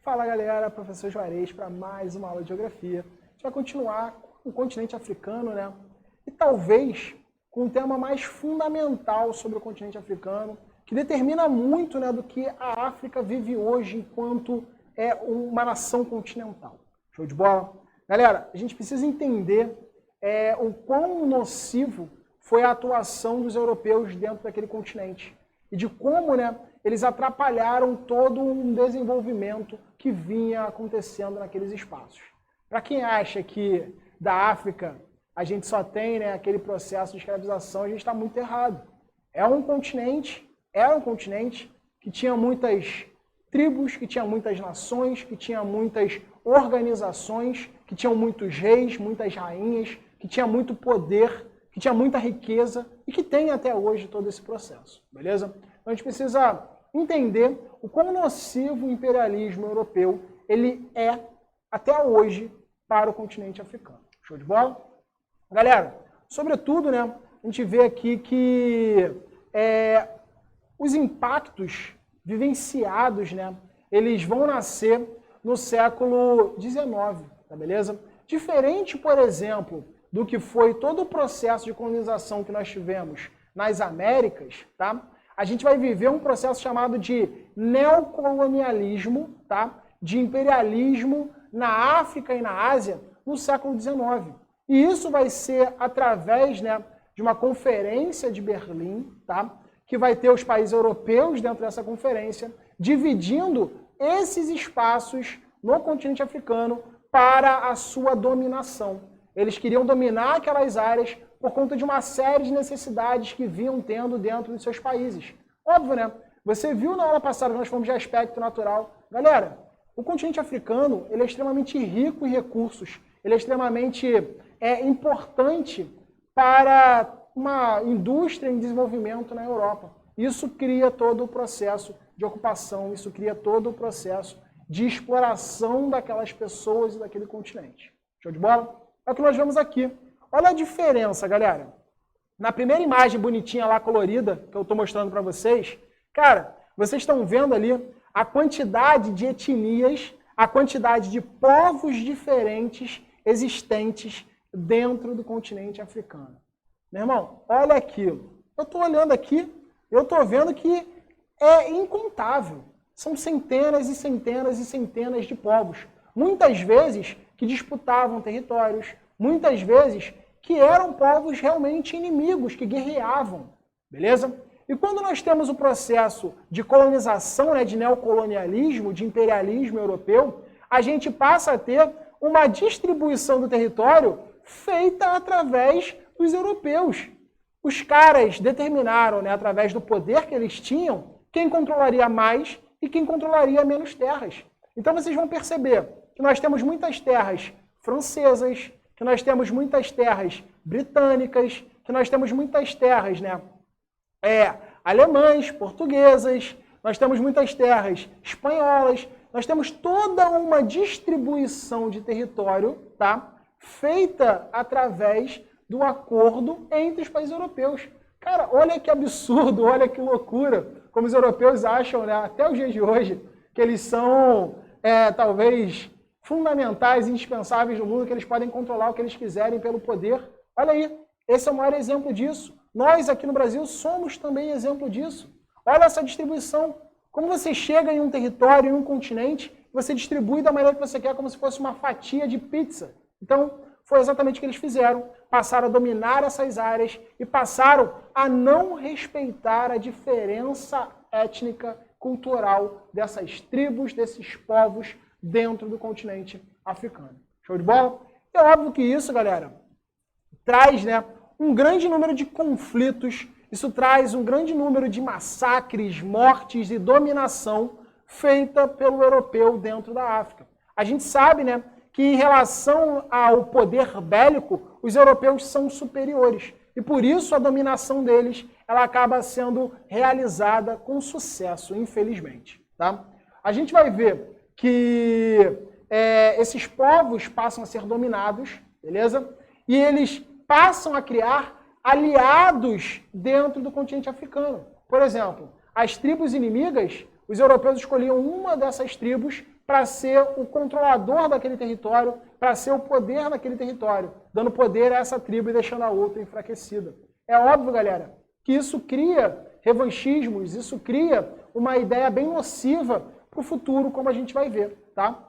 Fala galera, professor Juarez para mais uma aula de geografia. A gente vai continuar com o continente africano, né? E talvez com um tema mais fundamental sobre o continente africano, que determina muito, né, do que a África vive hoje enquanto uma nação continental. Show de bola? Galera, a gente precisa entender o quão nocivo foi a atuação dos europeus dentro daquele continente e de como, né, eles atrapalharam todo um desenvolvimento que vinha acontecendo naqueles espaços. Para quem acha que da África a gente só tem, né, aquele processo de escravização, a gente está muito errado. Era um continente que tinha muitas tribos, que tinha muitas nações, que tinha muitas organizações, que tinham muitos reis, muitas rainhas, que tinha muito poder, que tinha muita riqueza e que tem até hoje todo esse processo, beleza? Então a gente precisa entender o quão nocivo o imperialismo europeu ele é até hoje para o continente africano. Show de bola? Galera, sobretudo, né, a gente vê aqui que os impactos vivenciados, né, eles vão nascer no século XIX, tá beleza? Diferente, por exemplo, do que foi todo o processo de colonização que nós tivemos nas Américas, tá? A gente vai viver um processo chamado de neocolonialismo, tá? De imperialismo na África e na Ásia no século XIX. E isso vai ser através, né, de uma conferência de Berlim, tá? Que vai ter os países europeus dentro dessa conferência, dividindo esses espaços no continente africano para a sua dominação. Eles queriam dominar aquelas áreas por conta de uma série de necessidades que vinham tendo dentro dos seus países. Óbvio, né? Você viu na aula passada que nós falamos de aspecto natural. Galera, o continente africano ele é extremamente rico em recursos. Ele é extremamente importante para uma indústria em desenvolvimento na Europa. Isso cria todo o processo de ocupação, isso cria todo o processo de exploração daquelas pessoas e daquele continente. Show de bola? É o que nós vemos aqui. Olha a diferença, galera. Na primeira imagem bonitinha lá, colorida, que eu estou mostrando para vocês, cara, vocês estão vendo ali a quantidade de etnias, a quantidade de povos diferentes existentes dentro do continente africano. Meu irmão, olha aquilo. Eu estou olhando aqui, eu estou vendo que é incontável. São centenas e centenas e centenas de povos. Muitas vezes que disputavam territórios, muitas vezes que eram povos realmente inimigos, que guerreavam, beleza? E quando nós temos o processo de colonização, né, de neocolonialismo, de imperialismo europeu, a gente passa a ter uma distribuição do território feita através dos europeus. Os caras determinaram, né, através do poder que eles tinham, quem controlaria mais e quem controlaria menos terras. Então vocês vão perceber que nós temos muitas terras francesas, que nós temos muitas terras britânicas, que nós temos muitas terras, né, alemãs, portuguesas, nós temos muitas terras espanholas, nós temos toda uma distribuição de território, tá, feita através do acordo entre os países europeus. Cara, olha que absurdo, olha que loucura, como os europeus acham, né, até os dias de hoje, que eles são, talvez, fundamentais e indispensáveis no mundo, que eles podem controlar o que eles quiserem pelo poder. Olha aí, esse é o maior exemplo disso. Nós aqui no Brasil somos também exemplo disso. Olha essa distribuição. Como você chega em um território, em um continente, você distribui da maneira que você quer, como se fosse uma fatia de pizza. Então, foi exatamente o que eles fizeram. Passaram a dominar essas áreas e passaram a não respeitar a diferença étnica, cultural dessas tribos, desses povos dentro do continente africano. Show de bola? É óbvio que isso, galera, traz, né, um grande número de conflitos, isso traz um grande número de massacres, mortes e dominação feita pelo europeu dentro da África. A gente sabe, né, que em relação ao poder bélico, os europeus são superiores. E por isso a dominação deles ela acaba sendo realizada com sucesso, infelizmente. Tá? A gente vai ver que esses povos passam a ser dominados, beleza? E eles passam a criar aliados dentro do continente africano. Por exemplo, as tribos inimigas, os europeus escolhiam uma dessas tribos para ser o controlador daquele território, para ser o poder daquele território, dando poder a essa tribo e deixando a outra enfraquecida. É óbvio, galera, que isso cria revanchismos, isso cria uma ideia bem nociva para o futuro, como a gente vai ver, tá?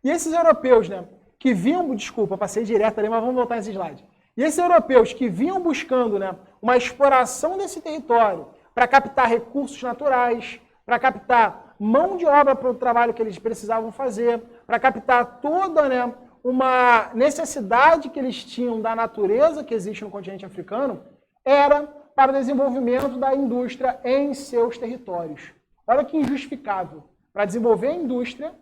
E esses europeus, né, que vinham, desculpa, passei direto ali, mas vamos voltar nesse slide. E esses europeus que vinham buscando, né, uma exploração desse território para captar recursos naturais, para captar mão de obra para o trabalho que eles precisavam fazer, para captar toda, né, uma necessidade que eles tinham da natureza que existe no continente africano, era para o desenvolvimento da indústria em seus territórios. Olha que injustificável. Para desenvolver a indústria,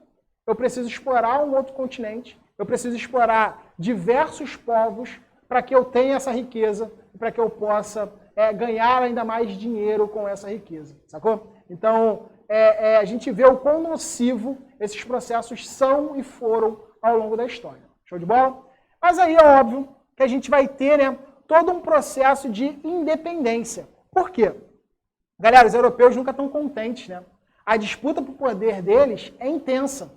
eu preciso explorar um outro continente, eu preciso explorar diversos povos para que eu tenha essa riqueza, para que eu possa ganhar ainda mais dinheiro com essa riqueza, sacou? Então, a gente vê o quão nocivo esses processos são e foram ao longo da história. Show de bola? Mas aí é óbvio que a gente vai ter, né, todo um processo de independência. Por quê? Galera, os europeus nunca estão contentes, né? A disputa por poder deles é intensa.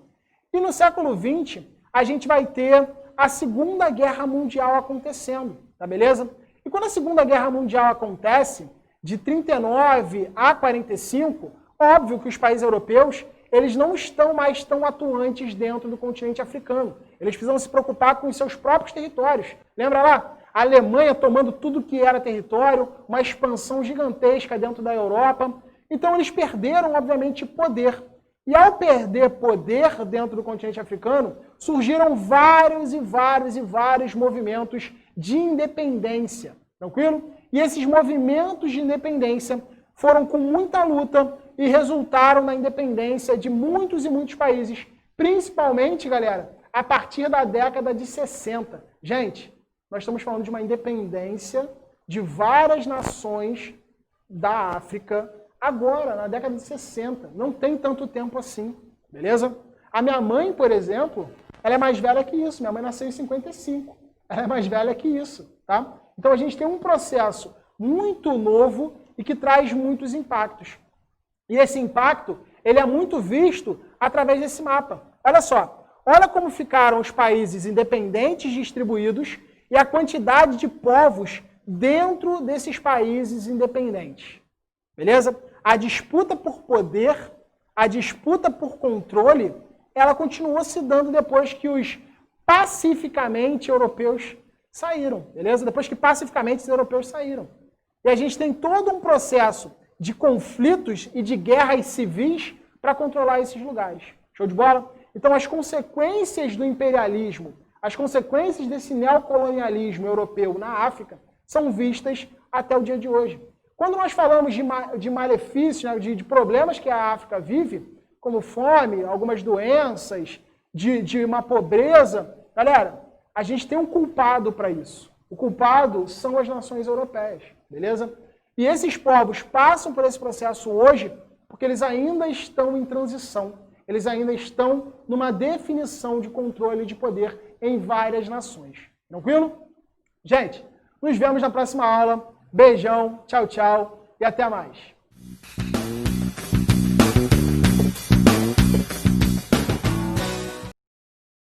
E no século XX, a gente vai ter a Segunda Guerra Mundial acontecendo, tá beleza? E quando a Segunda Guerra Mundial acontece, de 39 a 45, óbvio que os países europeus, eles não estão mais tão atuantes dentro do continente africano. Eles precisam se preocupar com os seus próprios territórios. Lembra lá? A Alemanha tomando tudo que era território, uma expansão gigantesca dentro da Europa. Então eles perderam, obviamente, poder. E ao perder poder dentro do continente africano, surgiram vários e vários e vários movimentos de independência. Tranquilo? E esses movimentos de independência foram com muita luta e resultaram na independência de muitos e muitos países, principalmente, galera, a partir da década de 60. Gente, nós estamos falando de uma independência de várias nações da África agora, na década de 60. Não tem tanto tempo assim, beleza? A minha mãe, por exemplo, ela é mais velha que isso. Minha mãe nasceu em 55. Ela é mais velha que isso, tá? Então a gente tem um processo muito novo e que traz muitos impactos. E esse impacto, ele é muito visto através desse mapa. Olha só, olha como ficaram os países independentes distribuídos e a quantidade de povos dentro desses países independentes. Beleza? A disputa por poder, a disputa por controle, ela continuou se dando depois que os pacificamente europeus saíram. Beleza? Depois que pacificamente os europeus saíram. E a gente tem todo um processo de conflitos e de guerras civis para controlar esses lugares. Show de bola? Então as consequências do imperialismo, as consequências desse neocolonialismo europeu na África são vistas até o dia de hoje. Quando nós falamos de malefícios, né, de problemas que a África vive, como fome, algumas doenças, de uma pobreza, galera, a gente tem um culpado para isso. O culpado são as nações europeias, beleza? E esses povos passam por esse processo hoje porque eles ainda estão em transição. Eles ainda estão numa definição de controle de poder em várias nações. Tranquilo? Gente, nos vemos na próxima aula. Beijão, tchau, tchau e até mais.